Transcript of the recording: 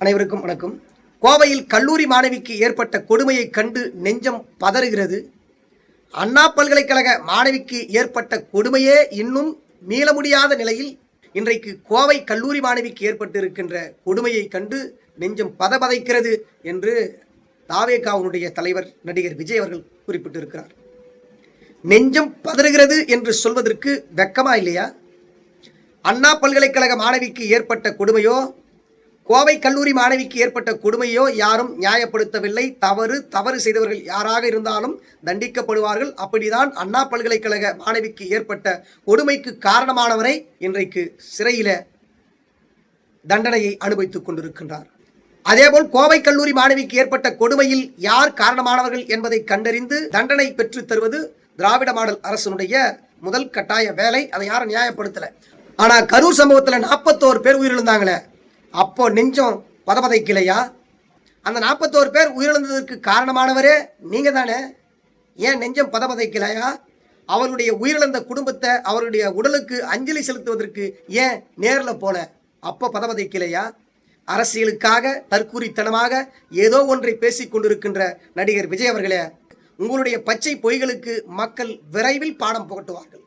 அனைவருக்கும் வணக்கம். கோவையில் கல்லூரி மாணவிக்கு ஏற்பட்ட கொடுமையை கண்டு நெஞ்சம் பதறுகிறது. அண்ணா பல்கலைக்கழக மாணவிக்கு ஏற்பட்ட கொடுமையே இன்னும் மீள முடியாத நிலையில் இன்றைக்கு கோவை கல்லூரி மாணவிக்கு ஏற்பட்டு இருக்கின்ற கொடுமையை கண்டு நெஞ்சம் பதபதைக்கிறது என்று தாவேகாவுடைய தலைவர் நடிகர் விஜய் அவர்கள் குறிப்பிட்டிருக்கிறார். நெஞ்சம் பதறுகிறது என்று சொல்வதற்கு வெக்கமா இல்லையா? அண்ணா பல்கலைக்கழக மாணவிக்கு ஏற்பட்ட கொடுமையோ, கோவை கல்லூரி மாணவிக்கு ஏற்பட்ட கொடுமையோ யாரும் நியாயப்படுத்தவில்லை. தவறு செய்தவர்கள் யாராக இருந்தாலும் தண்டிக்கப்படுவார்கள். அப்படிதான் அண்ணா பல்கலைக்கழக மாணவிக்கு ஏற்பட்ட கொடுமைக்கு காரணமானவரை இன்றைக்கு சிறையில தண்டனையை அனுபவித்துக் கொண்டிருக்கின்றார். அதேபோல் கோவை கல்லூரி மாணவிக்கு ஏற்பட்ட கொடுமையில் யார் காரணமானவர்கள் என்பதை கண்டறிந்து தண்டனை பெற்றுத் தருவது திராவிட மாடல் அரசனுடைய முதல் கட்டாய வேலை. அதை யாரும் நியாயப்படுத்தல. ஆனா கரூர் சம்பவத்துல 41 பேர் உயிரிழந்தாங்களே, அப்போ நெஞ்சம் பதபதைக்கலையா? அந்த 41 பேர் உயிரிழந்ததற்கு காரணமானவரே நீங்க தானே. ஏன் நெஞ்சம் பதபதைக்கலையா? அவருடைய உயிரிழந்த குடும்பத்தை அவருடைய உடலுக்கு அஞ்சலி செலுத்துவதற்கு ஏன் நேரில் போல? அப்போ பதபதைக்கலையா? அரசியலுக்காக தற்கூரித்தனமாக ஏதோ ஒன்றை பேசிக் கொண்டிருக்கின்ற நடிகர் விஜய் அவர்களே, உங்களுடைய பச்சை பொய்களுக்கு மக்கள் விரைவில் பாடம் புகட்டுவார்கள்.